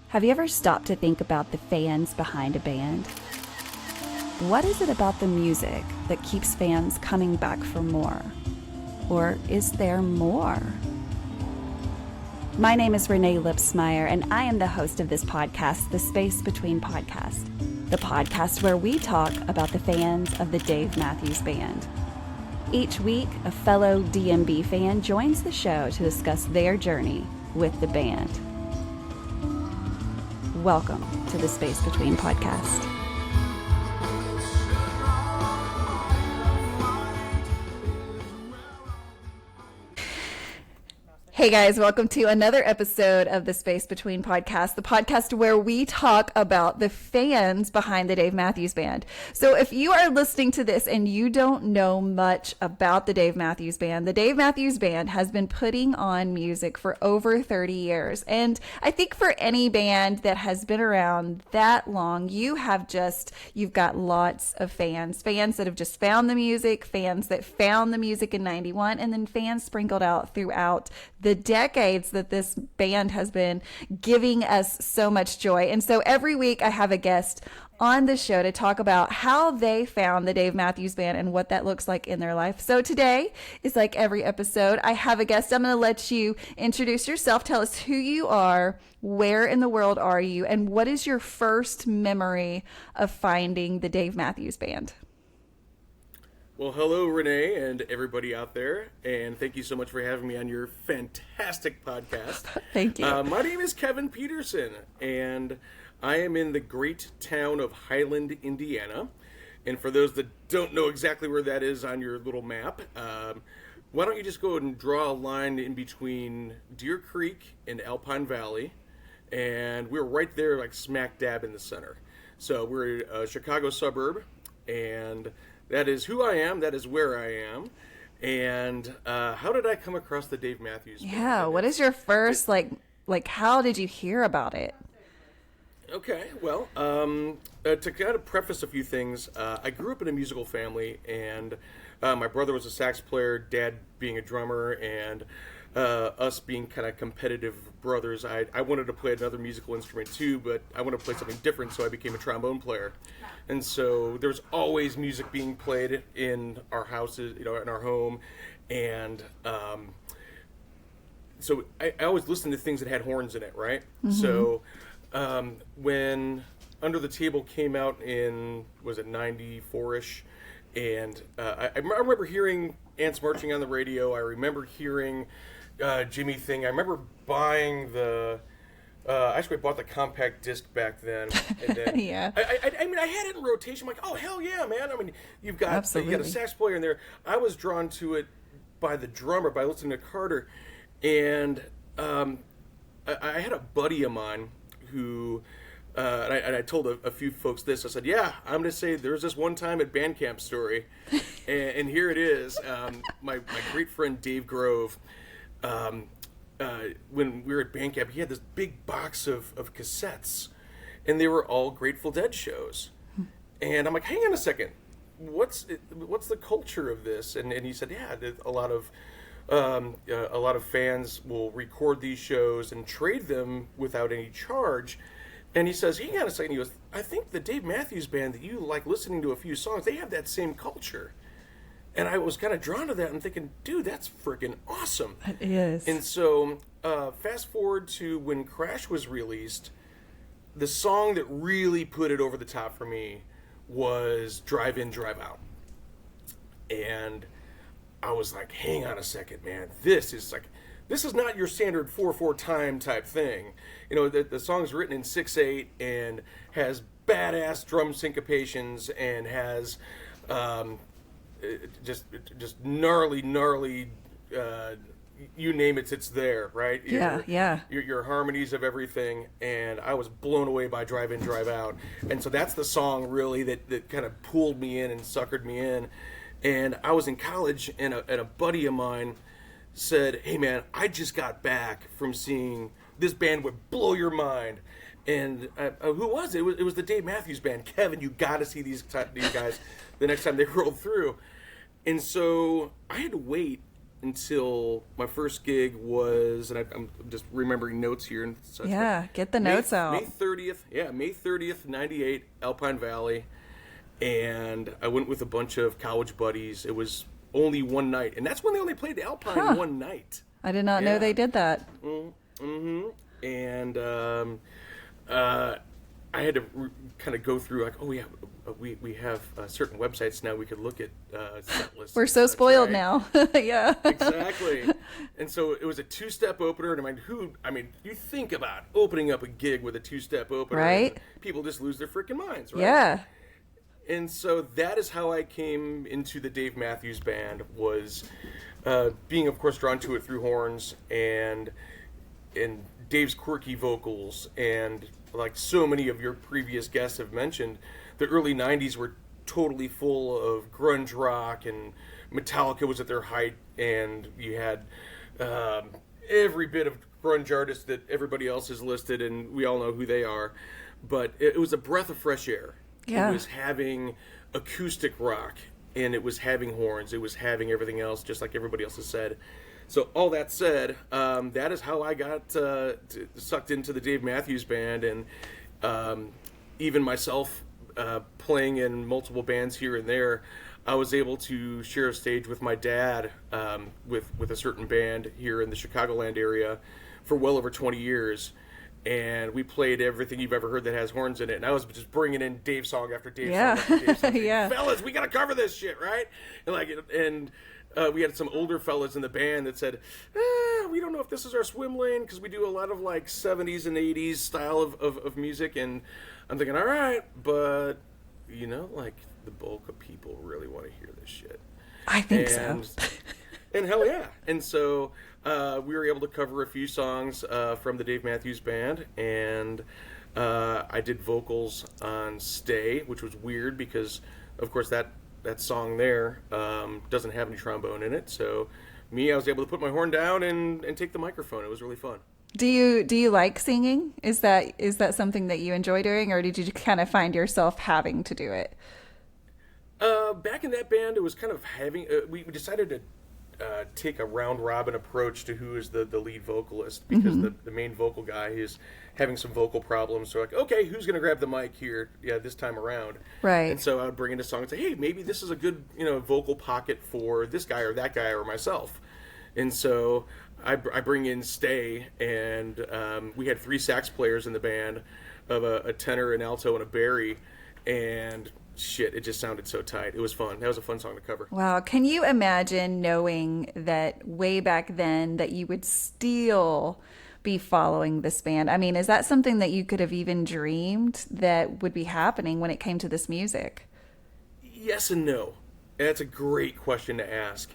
Have you ever stopped to think about the fans behind a band? What is it about the music that keeps fans coming back for more? Or is there more? My name is Renee Lipsmeyer, and I am the host of this podcast, The Space Between Podcast, the podcast where we talk about the fans of the Dave Matthews Band. Each week, a fellow DMB fan joins the show to discuss their journey with the band. Welcome to the Space Between Podcast. Hey guys, welcome to another episode of the Space Between Podcast, the podcast where we talk about the fans behind the Dave Matthews Band. So if you are listening to this and you don't know much about the Dave Matthews Band has been putting on music for over 30 years. And I think for any band that has been around that long, you've got lots of fans that have just found the music, fans that found the music in 91, and then fans sprinkled out throughout the decades that this band has been giving us so much joy. And so every week I have a guest on the show to talk about how they found the Dave Matthews Band and what that looks like in their life. So today is like every episode. I have a guest. I'm going to let you introduce yourself. Tell us who you are, where in the world are you, and what is your first memory of finding the Dave Matthews Band? Well, hello, Renee, and everybody out there, and thank you so much for having me on your fantastic podcast. Thank you. My name is Kevin Peterson, and I am in the great town of Highland, Indiana. And for those that don't know exactly where that is on your little map, why don't you just go and draw a line in between Deer Creek and Alpine Valley, and we're right there, like smack dab in the center. So we're a Chicago suburb, and that is who I am. That is where I am. And how did I come across the Dave Matthews Band? Yeah, what is your first, like how did you hear about it? Okay, well, to kind of preface a few things, I grew up in a musical family, and my brother was a sax player, dad being a drummer, and us being kind of competitive brothers. I wanted to play another musical instrument too, but I wanted to play something different, so I became a trombone player. And so there was always music being played in our houses, in our home, and so I always listened to things that had horns in it, right? Mm-hmm. So when Under the Table came out in, was it 94-ish, and I remember hearing Ants Marching on the radio. I remember hearing Jimmy Thing. I remember buying actually I bought the compact disc back then, and then yeah. I mean I had it in rotation. I'm like, oh hell yeah, man! I mean you got a sax player in there. I was drawn to it by the drummer, by listening to Carter, and I had a buddy of mine who. And I told a few folks this. I said, yeah, I'm going to say there was this one time at band camp story, and here it is. My great friend Dave Grove, when we were at band camp, he had this big box of cassettes, and they were all Grateful Dead shows. And I'm like, hang on a second, what's the culture of this? And he said, yeah, a lot of fans will record these shows and trade them without any charge. And he says, hang on a second. He goes, I think the Dave Matthews Band that you like listening to a few songs, they have that same culture. And I was kind of drawn to that and thinking, dude, that's freaking awesome. It is. And so fast forward to when Crash was released, the song that really put it over the top for me was Drive In, Drive Out. And I was like, hang on a second, man. This is not your standard 4/4 time type thing. The song's written in 6/8 and has badass drum syncopations and has just gnarly, you name it, it's there, right? Yeah. Your harmonies of everything, and I was blown away by Drive In, Drive Out. And so that's the song really that kind of pulled me in and suckered me in. And I was in college, and a buddy of mine said, hey man, I just got back from seeing this band would blow your mind. And who was it? It was the Dave Matthews Band. Kevin, you got to see these guys the next time they rolled through. And so I had to wait until my first gig was, and I'm just remembering notes here and such. Yeah, get the notes out. May 30th, May 30th, 98, Alpine Valley. And I went with a bunch of college buddies. It was only one night. And that's when they only played Alpine one night. I did not know they did that. Mm-hmm. And I had to kind of go through like, oh yeah, we have certain websites now we could look at set lists. We're so spoiled now. Yeah. Exactly. And so it was a two-step opener. And you think about opening up a gig with a two-step opener. Right. People just lose their freaking minds, right? Yeah. And so that is how I came into the Dave Matthews Band, was being, of course, drawn to it through horns and Dave's quirky vocals. And like so many of your previous guests have mentioned, the early 90s were totally full of grunge rock, and Metallica was at their height, and you had every bit of grunge artists that everybody else has listed, and we all know who they are. But it was a breath of fresh air. Yeah. It was having acoustic rock, and it was having horns. It was having everything else, just like everybody else has said. So all that said, that is how I got sucked into the Dave Matthews Band, and even myself playing in multiple bands here and there, I was able to share a stage with my dad with a certain band here in the Chicagoland area for well over 20 years. And we played everything you've ever heard that has horns in it. And I was just bringing in Dave song after Dave song after Dave song. Yeah. Fellas, we got to cover this shit, right? And we had some older fellas in the band that said, we don't know if this is our swim lane, because we do a lot of like 70s and 80s style of music. And I'm thinking, all right, but like the bulk of people really want to hear this shit. I think so. And hell yeah. And so we were able to cover a few songs from the Dave Matthews Band, and I did vocals on Stay, which was weird because, of course, that song there doesn't have any trombone in it. So I was able to put my horn down and take the microphone. It was really fun. Do you like singing? Is that something that you enjoy doing, or did you kind of find yourself having to do it? Back in that band, it was kind of having... we decided to take a round-robin approach to who is the lead vocalist, because the main vocal guy is having some vocal problems. So like, okay, who's going to grab the mic here this time around? Right. And so I would bring in a song and say, hey, maybe this is a good vocal pocket for this guy or that guy or myself. And so I bring in Stay, and we had 3 sax players in the band, of a tenor, an alto, and a bari, and shit, it just sounded so tight. It was fun. That was a fun song to cover. Wow. Can you imagine knowing that way back then that you would still be following this band? I mean, is that something that you could have even dreamed that would be happening when it came to this music? Yes and no. That's a great question to ask.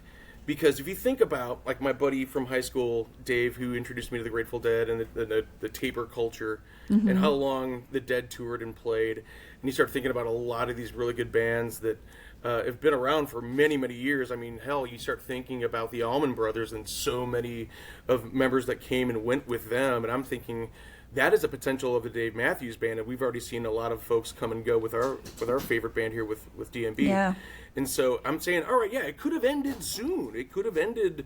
Because if you think about, like, my buddy from high school, Dave, who introduced me to the Grateful Dead and the taper culture, and how long the Dead toured and played, and you start thinking about a lot of these really good bands that have been around for many, many years. I mean, hell, you start thinking about the Allman Brothers and so many of members that came and went with them, and I'm thinking that is a potential of the Dave Matthews Band, and we've already seen a lot of folks come and go with our favorite band here with DMB. Yeah. And so I'm saying, all right, yeah, it could have ended soon. It could have ended,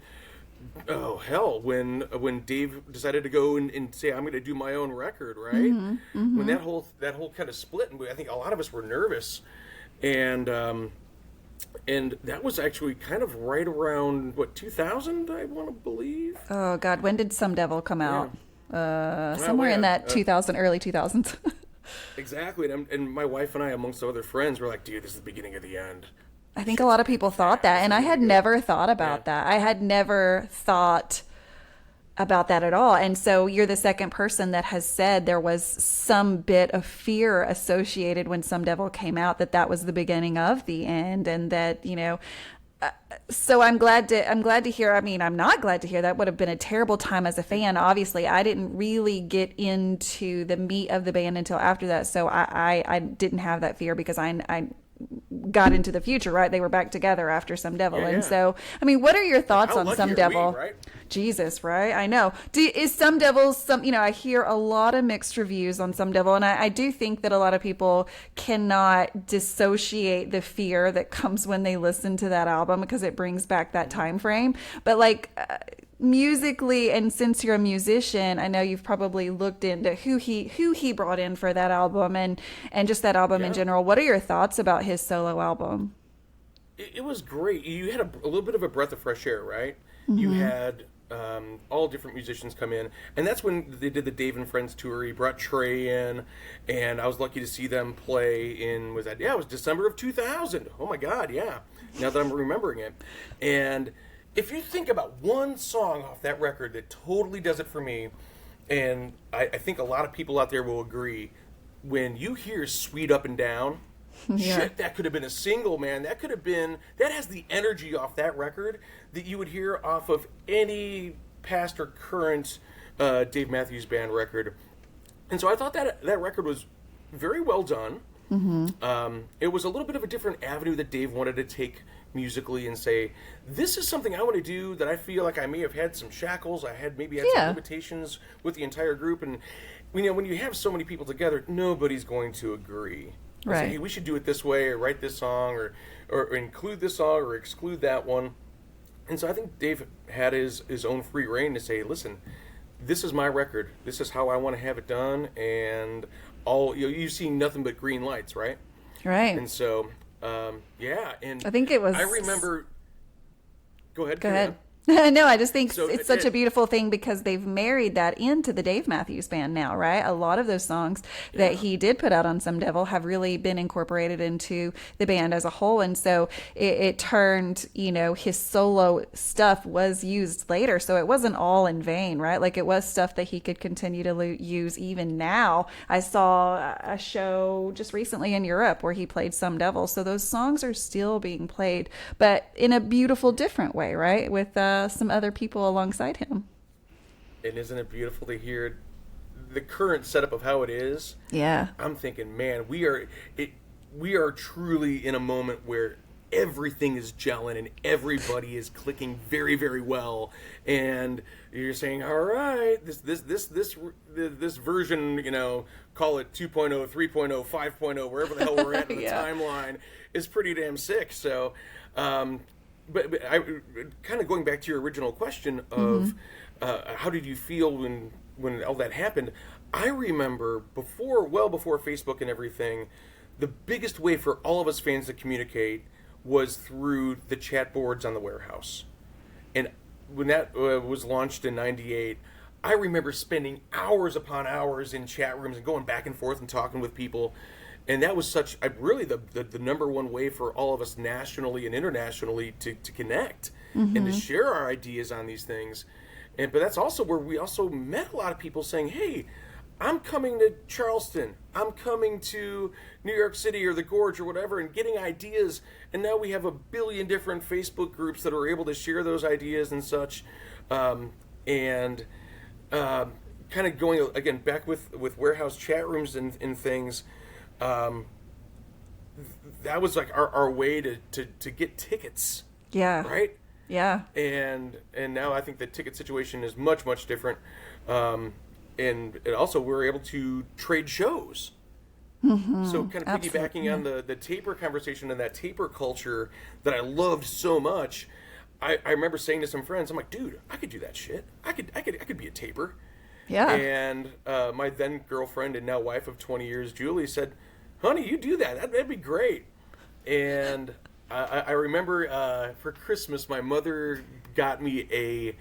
oh, hell, when Dave decided to go and say, I'm going to do my own record, right? When that whole kind of split, and I think a lot of us were nervous. And that was actually kind of right around, 2000, I want to believe? Oh, God, when did Some Devil come out? Somewhere in that 2000, early 2000s. Exactly. And my wife and I, amongst other friends, were like, dude, this is the beginning of the end. I think a lot of people thought that, and I had never thought about that. I had never thought about that at all. And so you're the second person that has said there was some bit of fear associated when Some Devil came out, that was the beginning of the end, and that, so I'm glad to hear. I mean, I'm not glad to hear. That would have been a terrible time as a fan. Obviously, I didn't really get into the meat of the band until after that, so I didn't have that fear because I got into the future, right? They were back together after Some Devil. Yeah. And so, I mean, what are your thoughts on Some Devil? Right? Jesus, right? I know. Is Some Devils some? I hear a lot of mixed reviews on Some Devil, and I do think that a lot of people cannot dissociate the fear that comes when they listen to that album because it brings back that time frame. But like. Musically, and since you're a musician, I know you've probably looked into who he brought in for that album and just that album in general. What are your thoughts about his solo album? It was great. You had a little bit of a breath of fresh air, right? You had all different musicians come in, and that's when they did the Dave and Friends tour. He brought Trey in, and I was lucky to see them play in, it was December of 2000. Oh my God, yeah. Now that I'm remembering it. And if you think about one song off that record that totally does it for me, and I think a lot of people out there will agree, when you hear Sweet Up and Down, shit, that could have been a single, man. That has the energy off that record that you would hear off of any past or current Dave Matthews Band record. And so I thought that record was very well done. It was a little bit of a different avenue that Dave wanted to take musically and say, this is something I want to do that I feel like I may have had some shackles, I had some limitations with the entire group, and when you have so many people together, nobody's going to agree. Right. Say, hey, we should do it this way, or write this song, or include this song, or exclude that one. And so I think Dave had his own free reign to say, listen, this is my record, this is how I want to have it done, and you've seen nothing but green lights, right? Right. And so yeah, and I think it was. I remember. Go ahead. Go ahead. No, I just think it's such a beautiful thing because they've married that into the Dave Matthews Band now, right? A lot of those songs that he did put out on Some Devil have really been incorporated into the band as a whole. And so it turned, his solo stuff was used later. So it wasn't all in vain, right? Like it was stuff that he could continue to use even now. I saw a show just recently in Europe where he played Some Devil. So those songs are still being played, but in a beautiful, different way, right? With, some other people alongside him. And isn't it beautiful to hear the current setup of how it is? Yeah. I'm thinking, man, we are truly in a moment where everything is gelling and everybody is clicking very, very well. And you're saying, all right, this version, call it 2.0, 3.0, 5.0, wherever the hell we're at in the timeline, is pretty damn sick. So, But I kind of going back to your original question of how did you feel when all that happened? I remember well before Facebook and everything, the biggest way for all of us fans to communicate was through the chat boards on the Warehouse. And when that was launched in '98, I remember spending hours upon hours in chat rooms and going back and forth and talking with people. And that was really the number one way for all of us nationally and internationally to connect and to share our ideas on these things. But that's also where we also met a lot of people saying, hey, I'm coming to Charleston, I'm coming to New York City or the Gorge or whatever, and getting ideas. And now we have a billion different Facebook groups that are able to share those ideas and such. Kind of going, again, back with Warehouse chat rooms and things, that was like our way to get tickets. Yeah. Right? Yeah. And now I think the ticket situation is much, much different. And also we're able to trade shows. So kind of piggybacking on the taper conversation and that taper culture that I loved so much, I remember saying to some friends, I'm like, dude, I could do that shit. I could be a taper. Yeah. And my then girlfriend and now wife of 20 years, Julie, said, honey, you do that. That'd be great. And I remember for Christmas, my mother got me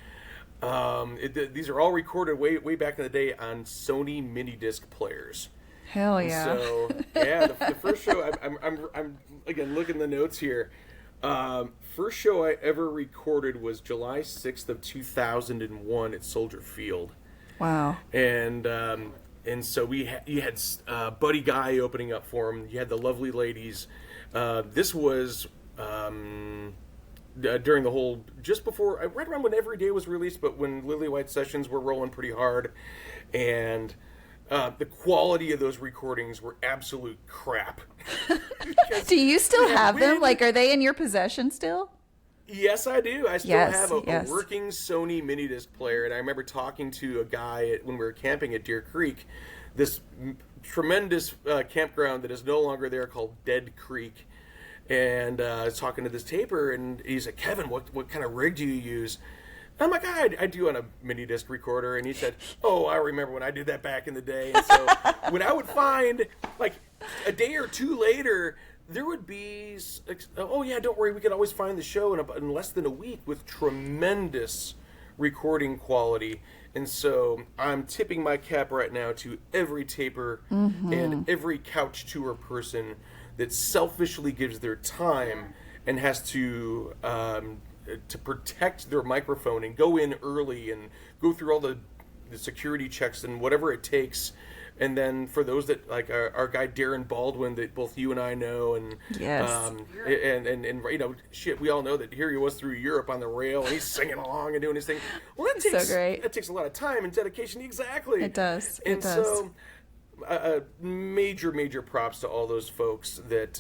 these are all recorded way back in the day on Sony mini disc players. Hell yeah. So yeah, the first show, I'm again looking at the notes here. First show I ever recorded was July 6th of 2001 at Soldier Field. Wow. And so you had Buddy Guy opening up for him. You had the Lovely Ladies. This was during the whole, just before, right around when Every Day was released, but when Lily White Sessions were rolling pretty hard. And the quality of those recordings were absolute crap. Do you still have them? Like, are they in your possession still? Yes, I do. I still Yes, have a yes. working Sony mini disc player, and I remember talking to a guy when we were camping at Deer Creek, this tremendous campground that is no longer there called Dead Creek, and I was talking to this taper, and he's like, "Kevin, what kind of rig do you use?" I'm like, I do on a mini disc recorder, and he said, "Oh, I remember when I did that back in the day." And so when I would find, like, a day or two later, there would be, oh yeah, don't worry, we can always find the show in less than a week with tremendous recording quality. And so I'm tipping my cap right now to every taper and every couch tour person that selfishly gives their time and has to protect their microphone and go in early and go through all the security checks and whatever it takes. And then for those that, like our guy Darren Baldwin, that both you and I know, and Yes. and you know, shit, we all know that here he was through Europe on the rail, and he's singing along and doing his thing. Well, that takes So great. that takes a lot of time and dedication. Exactly, It does. And It does. so, major props to all those folks that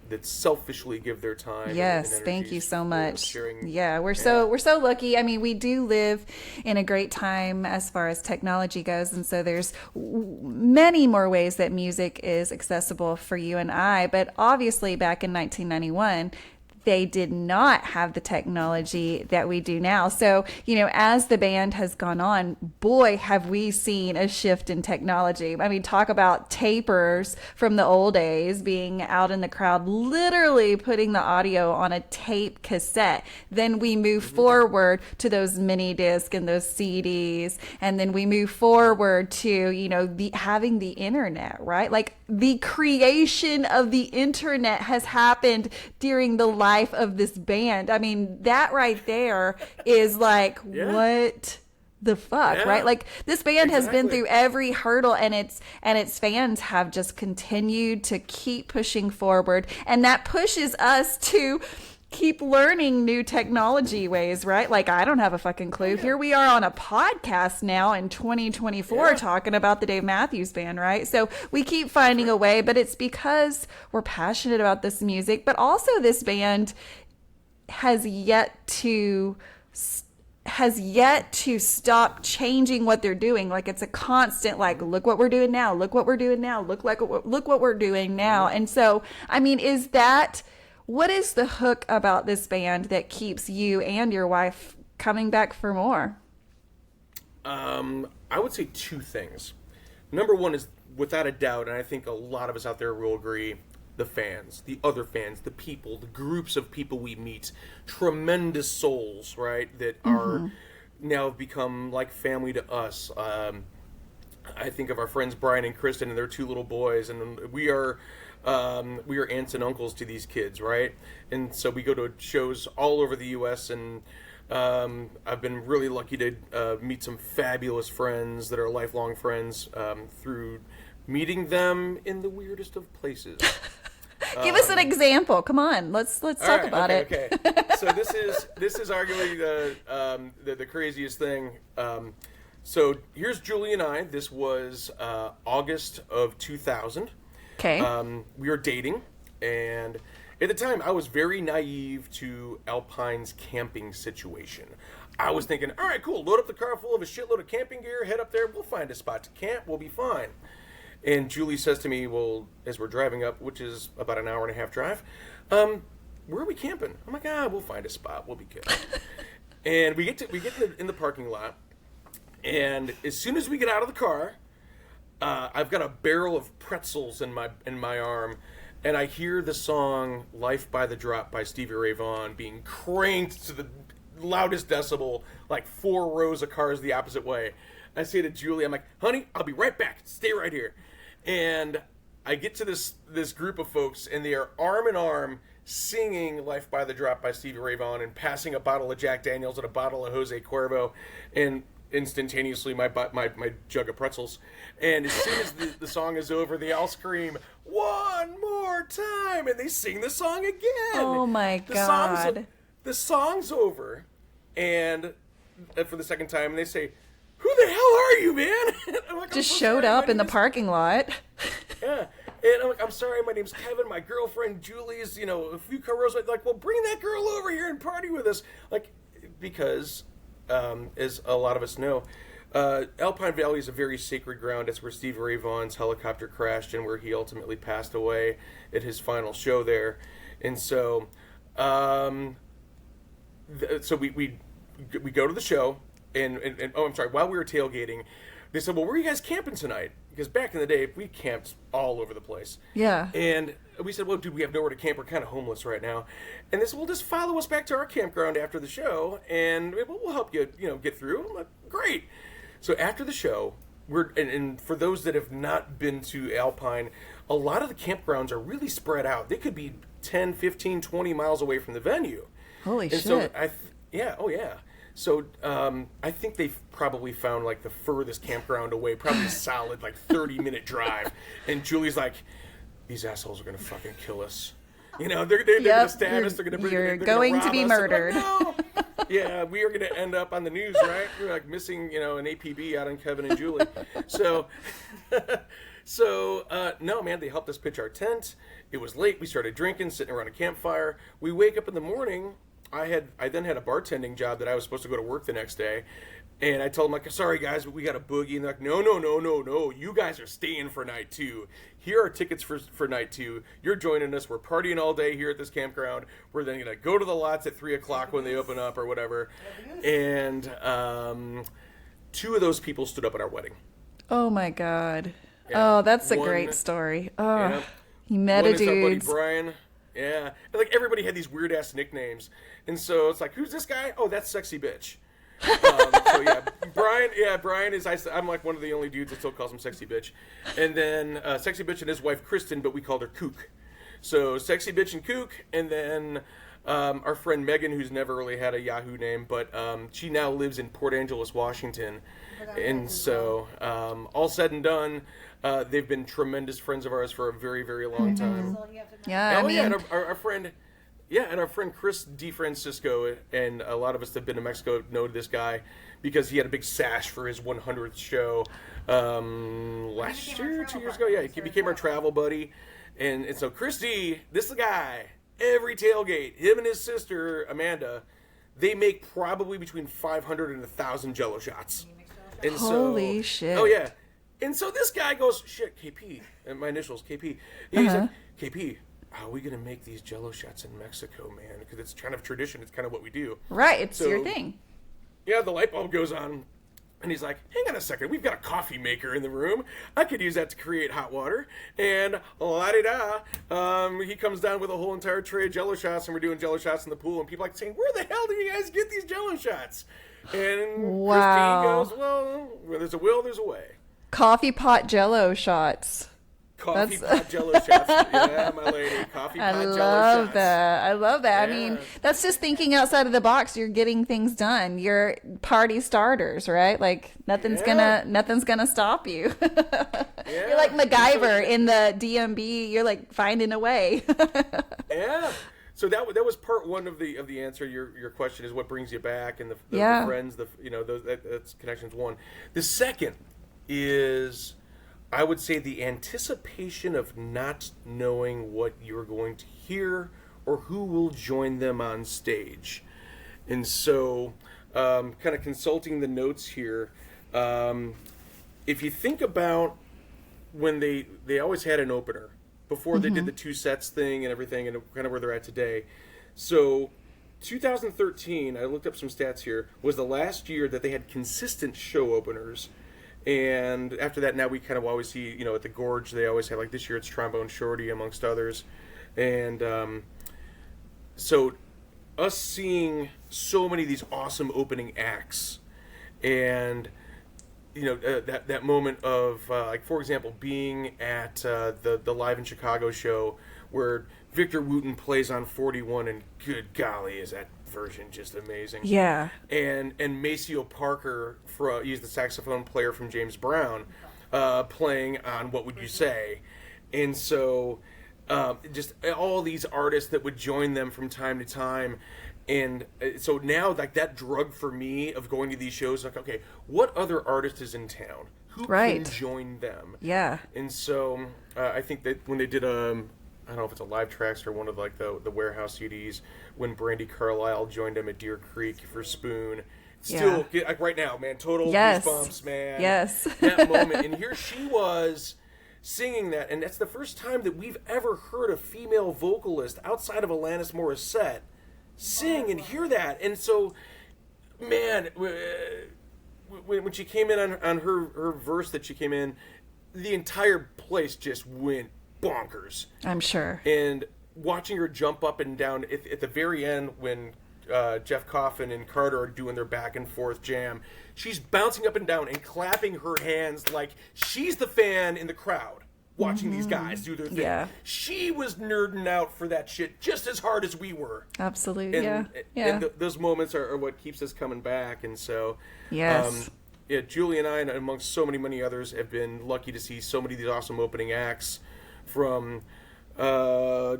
that selfishly give their time. Yes, and thank you energies, so much. sharing. Yeah, we're so lucky. I mean, we do live in a great time as far as technology goes, and so there's many more ways that music is accessible for you and I. But obviously, back in 1991, they did not have the technology that we do now. So, you know, as the band has gone on, boy, have we seen a shift in technology. I mean, talk about tapers from the old days being out in the crowd, literally putting the audio on a tape cassette. Then we move forward to those mini disc and those CDs. And then we move forward to, you know, having the internet, right? Like the creation of the internet has happened during the life of this band. I mean, that right there is like, what the fuck, right? Like this band has been through every hurdle, and its fans have just continued to keep pushing forward, and that pushes us to keep learning new technology ways, right? Like, I don't have a fucking clue. Here we are on a podcast now in 2024 talking about the Dave Matthews Band, right? So we keep finding a way, but it's because we're passionate about this music, but also this band has yet to stop changing what they're doing. Like, it's a constant, like, look what we're doing now, look what we're doing now, look what we're doing now. And so, I mean, what is the hook about this band that keeps you and your wife coming back for more? I would say two things. Number one is, without a doubt, and I think a lot of us out there will agree, the fans, the other fans, the people, the groups of people we meet, tremendous souls, right, that are now become like family to us. I think of our friends Brian and Kristen and their two little boys, and we are aunts and uncles to these kids, right? And so we go to shows all over the U.S., and I've been really lucky to meet some fabulous friends that are lifelong friends through meeting them in the weirdest of places. Give us an example. Come on, let's talk about it. Okay. So this is arguably the craziest thing. So here's Julie and I. This was August of 2000. Okay. We were dating, and at the time, I was very naive to Alpine's camping situation. I was thinking, all right, cool, load up the car full of a shitload of camping gear, head up there, we'll find a spot to camp, we'll be fine. And Julie says to me, well, as we're driving up, which is about an hour and a half drive, where are we camping? I'm like, we'll find a spot, we'll be good. And we get in the parking lot, and as soon as we get out of the car, I've got a barrel of pretzels in my arm, and I hear the song "Life by the Drop" by Stevie Ray Vaughan being cranked to the loudest decibel, like 4 rows of cars the opposite way. I say to Julie, I'm like, honey, I'll be right back. Stay right here. And I get to this group of folks, and they are arm in arm singing "Life by the Drop" by Stevie Ray Vaughan and passing a bottle of Jack Daniels and a bottle of Jose Cuervo, and instantaneously my jug of pretzels. And as soon as the song is over, they all scream, "One more time!" And they sing the song again. Oh my God. The song's over, and for the second time, and they say, "Who the hell are you, man?" I'm like, Just showed up in the parking lot. Yeah. And I'm like, I'm sorry, my name's Kevin. My girlfriend Julie's, a few car rows away. Like, well, bring that girl over here and party with us. Like, because, as a lot of us know, Alpine Valley is a very sacred ground. It's where Steve Ray Vaughan's helicopter crashed and where he ultimately passed away at his final show there. And so, we go to the show, and oh, I'm sorry, while we were tailgating, they said, well, where are you guys camping tonight? Because back in the day, we camped all over the place. Yeah. And we said, well, dude, we have nowhere to camp. We're kind of homeless right now. And they said, well, just follow us back to our campground after the show, and we'll help you, get through. I'm like, great. So after the show, and for those that have not been to Alpine, a lot of the campgrounds are really spread out. They could be 10, 15, 20 miles away from the venue. Holy shit. So So I think they've probably found like the furthest campground away, probably a solid 30-minute drive. And Julie's like, these assholes are gonna fucking kill us. They're gonna stab us. You're going to be murdered. Like, no. Yeah, we are gonna end up on the news, right? We're like missing, an APB out on Kevin and Julie. So, no, man, they helped us pitch our tent. It was late. We started drinking, sitting around a campfire. We wake up in the morning. I then had a bartending job that I was supposed to go to work the next day, and I told them, like, sorry guys, but we got a boogie. And they're like, no, you guys are staying for night 2. Here are tickets for night 2. You're joining us. We're partying all day here at this campground. We're then gonna go to the lots at 3:00 when they open up or whatever. And 2 of those people stood up at our wedding. Oh my God. Yeah. Oh, that's a great story. Oh, yeah. He met a dude. Our buddy Brian. Yeah, and everybody had these weird ass nicknames, and so it's like, who's this guy? Oh, that's Sexy Bitch. So yeah, Brian is. I'm like one of the only dudes that still calls him Sexy Bitch, and then Sexy Bitch and his wife Kristen, but we called her Kook. So Sexy Bitch and Kook, and then our friend Megan, who's never really had a Yahoo name, but she now lives in Port Angeles, Washington, and so all said and done. They've been tremendous friends of ours for a very, very long time. Yeah, and our friend, and our friend Chris DeFrancisco, and a lot of us that have been to Mexico know this guy because he had a big sash for his 100th show last year, 2 years ago. Yeah, he became our travel buddy, and so Chris D, this is the guy. Every tailgate, him and his sister Amanda, they make probably between 500 and 1,000 Jello shots. And holy shit! Oh yeah. And so this guy goes, shit, KP, and my initials, KP. And he's like, KP, how are we going to make these Jello shots in Mexico, man? Because it's kind of tradition. It's kind of what we do. Right. It's your thing. Yeah, the light bulb goes on. And he's like, hang on a second. We've got a coffee maker in the room. I could use that to create hot water. And la-di-da. He comes down with a whole entire tray of Jello shots, and we're doing Jello shots in the pool. And people are like saying, where the hell do you guys get these Jello shots? And wow. Christine goes, well, where there's a will, there's a way. Coffee pot Jello shots. Coffee pot Jello shots. Yeah, my lady. Coffee pot Jello shots. I love that. Yeah. I mean, that's just thinking outside of the box. You're getting things done. You're party starters, right? Like nothing's gonna stop you. You're like MacGyver in the DMB. You're like finding a way. Yeah. So that was part one of the answer. Your question is what brings you back, and the friends. That's connections one. The second is, I would say, the anticipation of not knowing what you're going to hear or who will join them on stage. And so, kind of consulting the notes here, if you think about when they always had an opener before they did the 2 sets thing and everything, and kind of where they're at today. So 2013, I looked up some stats here, was the last year that they had consistent show openers. And after that, now we kind of always see, at the Gorge, they always have, like this year it's Trombone Shorty, amongst others. And so us seeing so many of these awesome opening acts, and, that moment of, like, for example, being at the Live in Chicago show where Victor Wooten plays on 41, and good golly, is that version just amazing. Yeah. And Maceo Parker, he's the saxophone player from James Brown, playing on What Would You Say? And so just all these artists that would join them from time to time. And so now, like, that drug for me of going to these shows, like, okay, what other artist is in town? who Right. can join them. Yeah. And so I think that when they did I don't know if it's a live tracks or one of like the warehouse CDs, when Brandi Carlile joined him at Deer Creek for Spoon. Still, like right now, man, total Yes. goosebumps, man. Yes. That moment. And here she was singing that, and that's the first time that we've ever heard a female vocalist outside of Alanis Morissette sing and hear that. And so, man, when she came in on her verse that she came in, the entire place just went bonkers. I'm sure. And watching her jump up and down at the very end when Jeff Coffin and Carter are doing their back and forth jam, she's bouncing up and down and clapping her hands like she's the fan in the crowd watching these guys do their thing. Yeah. She was nerding out for that shit just as hard as we were. Absolutely. And, Yeah. and those moments are what keeps us coming back. And so, Yes. Julie and I, and amongst so many others, have been lucky to see so many of these awesome opening acts from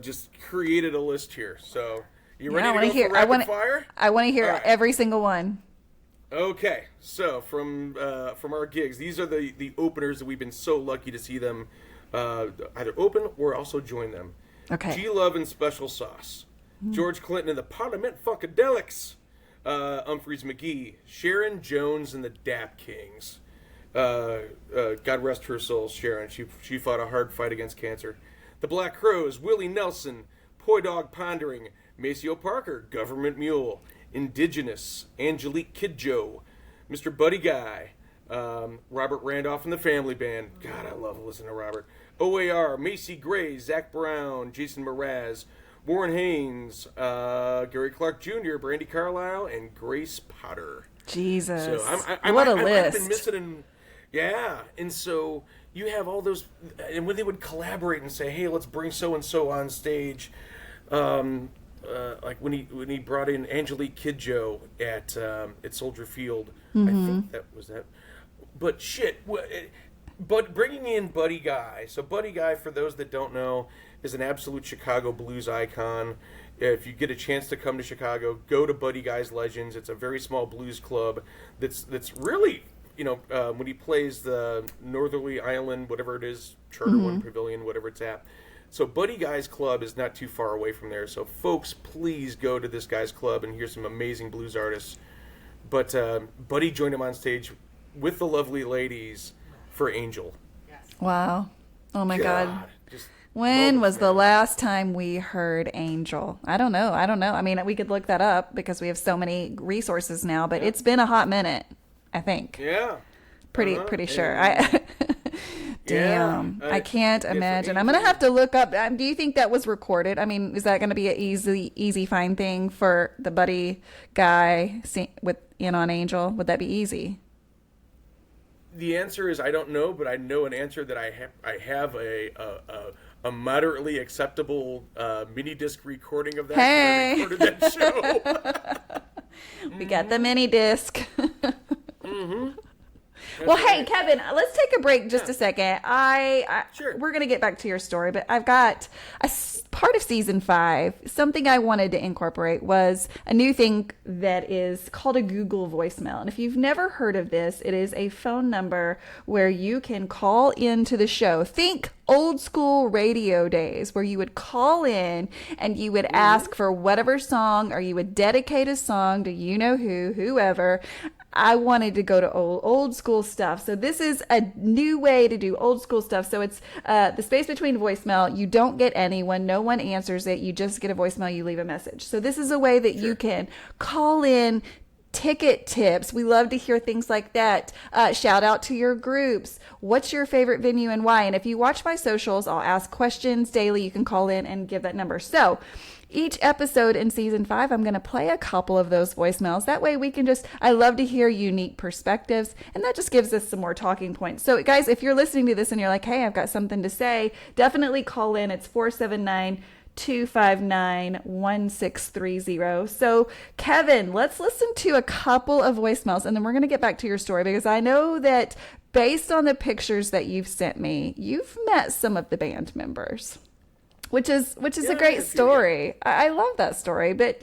just created a list here. So, you ready to go for rapid fire? I want to hear All right. every single one. Okay, so from our gigs, these are the openers that we've been so lucky to see them either open or also join them. Okay. G Love and Special Sauce, George Clinton and the Parliament Funkadelics, Humphreys McGee, Sharon Jones and the Dap Kings. God rest her soul, Sharon. She fought a hard fight against cancer. The Black Crowes, Willie Nelson, Poi Dog Pondering, Maceo Parker, Government Mule, Indigenous, Angelique Kidjo, Mr. Buddy Guy, Robert Randolph and the Family Band. God, I love listening to Robert. OAR, Macy Gray, Zach Brown, Jason Mraz, Warren Haynes, Gary Clark Jr., Brandi Carlile, and Grace Potter. Jesus. So what a I might have list. been missing and so you have all those, and when they would collaborate and say, hey, let's bring so-and-so on stage, like when he brought in Angelique Kidjo at Soldier Field, I think that was that. But but bringing in Buddy Guy. So Buddy Guy, for those that don't know, is an absolute Chicago blues icon. If you get a chance to come to Chicago, go to Buddy Guy's Legends. It's a very small blues club that's really, when he plays the Northerly Island, whatever it is, Charter One Pavilion, whatever it's at. So Buddy Guy's Club is not too far away from there. So folks, please go to this guy's club and hear some amazing blues artists. But Buddy joined him on stage with the lovely ladies for Angel. Wow. Oh my God. Just When moments, was the man. last time we heard Angel? I don't know. I mean, we could look that up because we have so many resources now, but it's been a hot minute, I think. Yeah. Pretty sure. And- Damn. Yeah, I can't for imagine. I'm going to Angel- have to look up. Do you think that was recorded? I mean, is that going to be an easy find thing for the Buddy Guy on Angel? Would that be easy? The answer is I don't know, but I know an answer that I have a moderately acceptable mini disc recording of that. Hey. I recorded that show. We got the mini disc. Well, hey, Kevin, let's take a break just a second. Sure. We're going to get back to your story, but I've got part of season 5. Something I wanted to incorporate was a new thing that is called a Google voicemail. And if you've never heard of this, it is a phone number where you can call into the show. Think old school radio days where you would call in and you would ask for whatever song, or you would dedicate a song to whoever. I wanted to go to old school stuff. So this is a new way to do old school stuff. So it's the space between voicemail. You don't get anyone. No one answers it. You just get a voicemail. You leave a message. So this is a way that you can call in ticket tips. We love to hear things like that. Shout out to your groups. What's your favorite venue and why? And if you watch my socials, I'll ask questions daily. You can call in and give that number. So each episode in season 5, I'm going to play a couple of those voicemails. That way we can I love to hear unique perspectives, and that just gives us some more talking points. So guys, if you're listening to this and you're like, hey, I've got something to say, definitely call in. It's 479-259-1630. So Kevin, let's listen to a couple of voicemails, and then we're going to get back to your story, because I know that based on the pictures that you've sent me, you've met some of the band members. Which is a great story. I love that story. But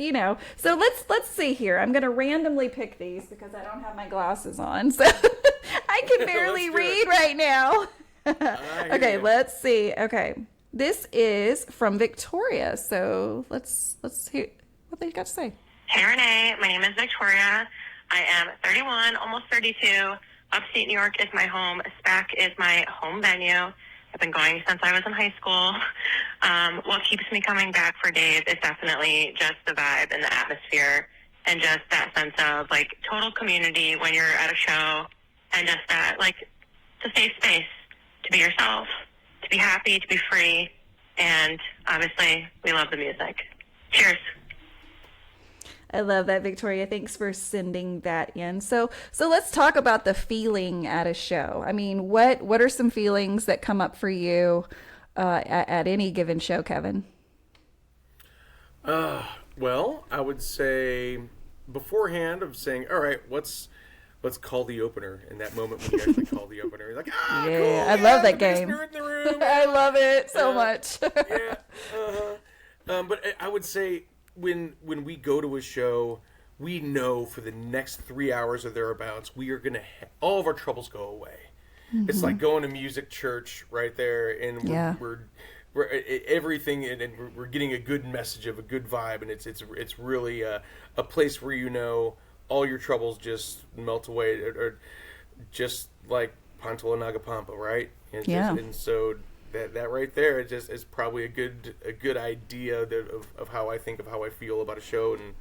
so let's see here. I'm gonna randomly pick these because I don't have my glasses on. So I I can barely read right now. Okay, let's see. Okay, this is from Victoria. So let's hear what they got to say. Hey Renee, my name is Victoria. I am 31, almost 32. Upstate New York is my home. SPAC is my home venue. I've been going since I was in high school. What keeps me coming back for Dave is definitely just the vibe and the atmosphere and just that sense of like total community when you're at a show and just that like it's a safe space to be yourself, to be happy, to be free. And obviously we love the music. Cheers. I love that, Victoria. Thanks for sending that in. So let's talk about the feeling at a show. I mean, what are some feelings that come up for you at any given show, Kevin? Well, I would say beforehand of saying, all right, let's call the opener. In that moment when you actually call the opener, you're like, yeah, cool, I love that game. In the room. I love it so much. Yeah. But I would say when we go to a show, we know for the next 3 hours or thereabouts, we are gonna all of our troubles go away. Mm-hmm. It's like going to music church right there, and we're everything, and we're getting a good message of a good vibe, and it's really a place where you know all your troubles just melt away, or just like Pantola Nagapampa, right? And so that right there is probably a good idea of how I think of how I feel about a show, and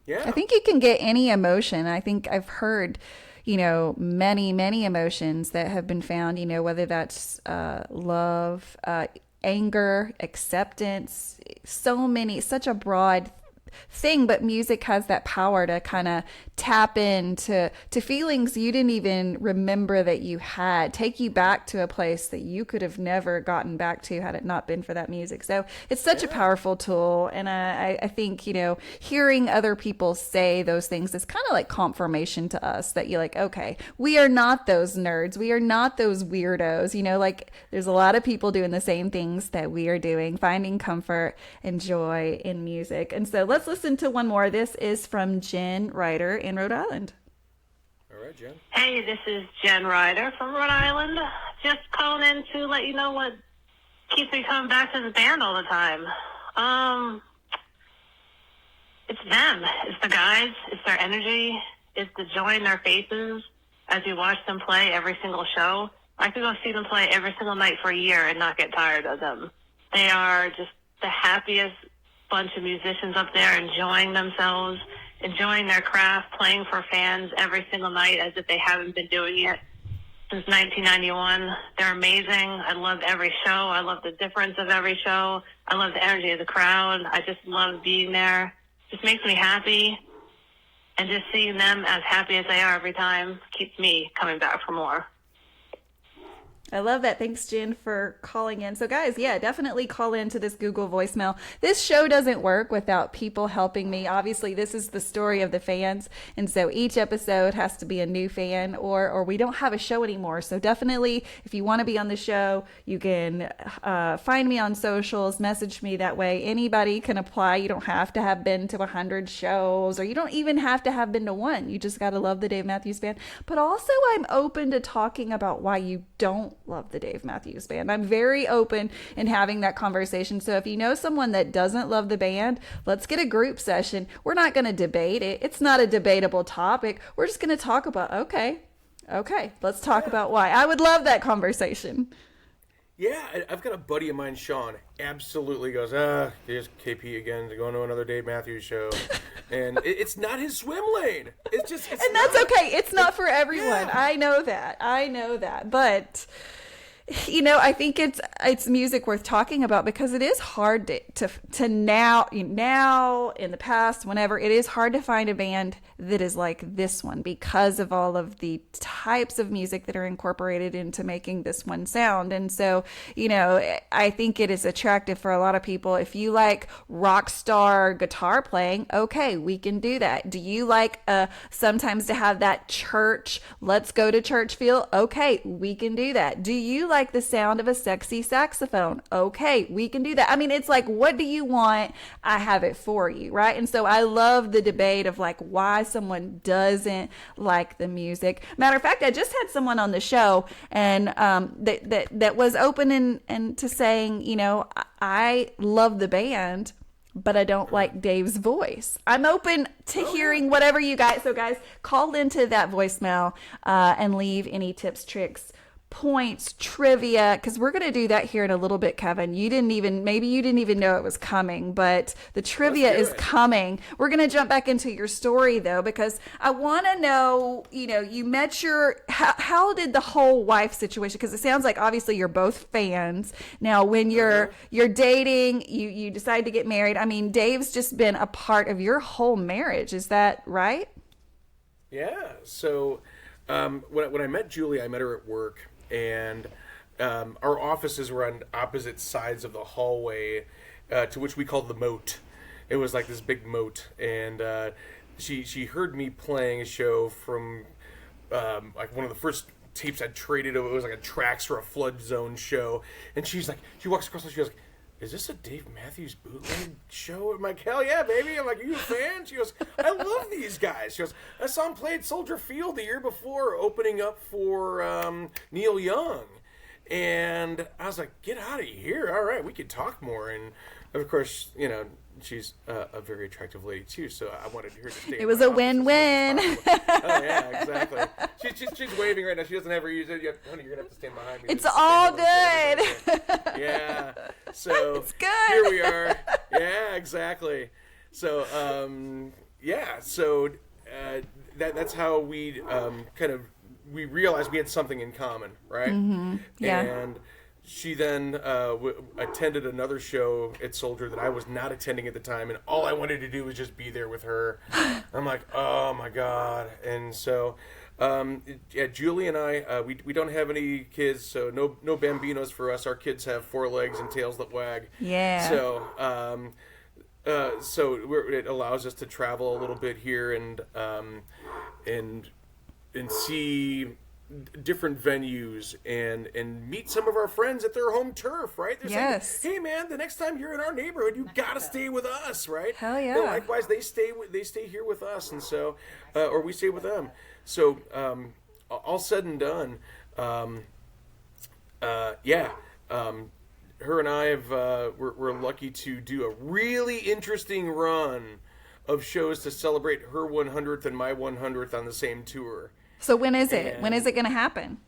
I think you can get any emotion. I think I've heard, many emotions that have been found, whether that's love, anger, acceptance, such a broad thing, but music has that power to kind of tap into feelings you didn't even remember that you had, take you back to a place that you could have never gotten back to had it not been for that music. So it's such a powerful tool, and I think hearing other people say those things is kind of like confirmation to us that you're like, okay, we are not those nerds, we are not those weirdos, like there's a lot of people doing the same things that we are doing, finding comfort and joy in music. And so let's listen to one more. This is from Jen Ryder in Rhode Island. All right, Jen. Hey, this is Jen Ryder from Rhode Island. Just calling in to let you know what keeps me coming back to the band all the time. It's them. It's the guys. It's their energy. It's the joy in their faces as we watch them play every single show. I could go see them play every single night for a year and not get tired of them. They are just the happiest bunch of musicians up there, enjoying themselves, enjoying their craft, playing for fans every single night as if they haven't been doing it since 1991. They're amazing. I love every show. I love the difference of every show. I love the energy of the crowd. I just love being there. Just makes me happy. And just seeing them as happy as they are every time keeps me coming back for more. I love that. Thanks, Jen, for calling in. So guys, definitely call into this Google voicemail. This show doesn't work without people helping me. Obviously, this is the story of the fans. And so each episode has to be a new fan or we don't have a show anymore. So definitely, if you want to be on the show, you can find me on socials, message me that way. Anybody can apply. You don't have to have been to 100 shows, or you don't even have to have been to one. You just got to love the Dave Matthews Band. But also, I'm open to talking about why you don't love the Dave Matthews Band. I'm very open in having that conversation. So if you know someone that doesn't love the band, let's get a group session. We're not going to debate it. It's not a debatable topic. We're just going to talk about, okay, let's talk about why. I would love that conversation. Yeah, I've got a buddy of mine, Sean, absolutely goes, there's KP again, going to another Dave Matthews show. And it's not his swim lane. It's that's okay. It's not for everyone. Yeah. I know that. But I think it's music worth talking about, because it is hard to now in the past, whenever, it is hard to find a band that is like this one, because of all of the types of music that are incorporated into making this one sound. And so, I think it is attractive for a lot of people. If you like rock star guitar playing, okay, we can do that. Do you like sometimes to have that church, let's go to church feel? Okay, we can do that. Do you like the sound of a sexy saxophone. Okay, we can do that. I mean, it's like, what do you want? I have it for you, right? And so I love the debate of like why someone doesn't like the music. Matter of fact, I just had someone on the show, and that was open and to saying, you know, I love the band, but I don't like Dave's voice. I'm open to hearing whatever you guys. So guys, call into that voicemail and leave any tips, tricks, points, trivia, because we're going to do that here in a little bit, Kevin. Maybe you didn't even know it was coming, but the trivia is coming. We're going to jump back into your story though, because I want to know, you know, you met how did the whole wife situation, because it sounds like obviously you're both fans. Now, when you're dating, you decide to get married. I mean, Dave's just been a part of your whole marriage. Is that right? Yeah. So when I met Julie, I met her at work. And our offices were on opposite sides of the hallway, to which we called the moat. It was like this big moat, and she heard me playing a show from like one of the first tapes I'd traded. It was like a Tracks or a Flood Zone show, and she walks across the she goes, "Is this a Dave Matthews bootleg show?" I'm like, "Hell yeah, baby!" I'm like, "Are you a fan?" She goes, "I love these guys." She goes, "I saw him play at Soldier Field the year before, opening up for Neil Young," and I was like, "Get out of here! All right, we could talk more." And of course, you know, she's a very attractive lady too, so I wanted her to stay. It was a win-win. Oh yeah, exactly. She's waving right now. She doesn't ever use it. Honey, you're gonna have to stand behind me. It's all good. Yeah. So it's good. Here we are. Yeah, exactly. So that's how we we realized we had something in common, right? Mm-hmm. Yeah. And she then attended another show at Soldier that I was not attending at the time, and all I wanted to do was just be there with her. I'm like, oh my God. And so Julie and I, we don't have any kids, so no bambinos for us. Our kids have 4 legs and tails that wag. Yeah. So it allows us to travel a little bit here and see different venues and meet some of our friends at their home turf, right? They're saying, "Hey man, the next time you're in our neighborhood, you gotta stay with us," right? Hell yeah. And likewise, they stay here with us, and so or we stay with them. So all said and done, her and I have we're lucky to do a really interesting run of shows to celebrate her 100th and my 100th on the same tour. So when is it? And when is it going to happen?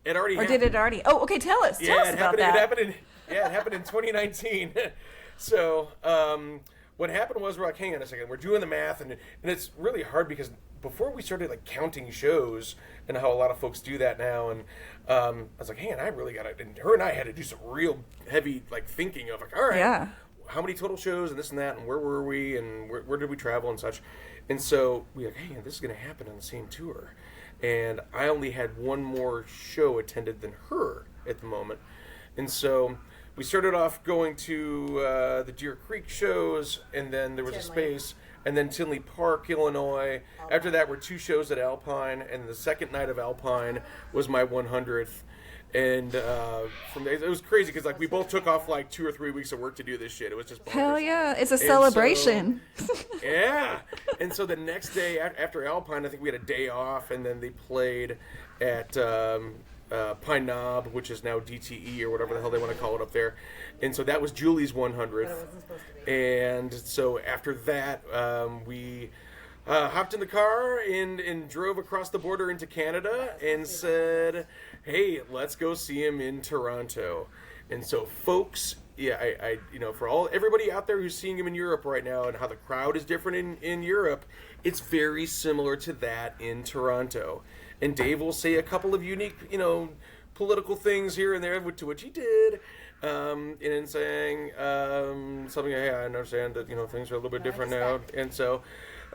It already happened. Or did it already? Oh, okay. Tell us about that. It happened in 2019. So what happened was we're like, hang on a second. We're doing the math, and it's really hard because before we started like counting shows and how a lot of folks do that now, and I was like, hey, and I really got to. And her and I had to do some real heavy like thinking of like, all right, yeah, how many total shows and this and that, and where were we, and where did we travel and such. And so we like, hey, this is going to happen on the same tour. And I only had one more show attended than her at the moment. And so we started off going to the Deer Creek shows, and then there was a space, and then Tinley Park, Illinois. After that were 2 shows at Alpine, and the second night of Alpine was my 100th. And from there, it was crazy because like we both took off like 2 or 3 weeks of work to do this shit. It was just bonkers. Hell yeah, it's a celebration. So, yeah, and so the next day after Alpine, I think we had a day off, and then they played at Pine Knob, which is now DTE or whatever the hell they want to call it up there. And so that was Julie's 100th. And so after that, we hopped in the car and drove across the border into Canada and said, hey, let's go see him in Toronto. And so folks, yeah, I for everybody out there who's seeing him in Europe right now and how the crowd is different in Europe, it's very similar to that in Toronto. And Dave will say a couple of unique, political things here and there, to which he did, and in saying something, hey, I understand that, things are a little bit different now. And so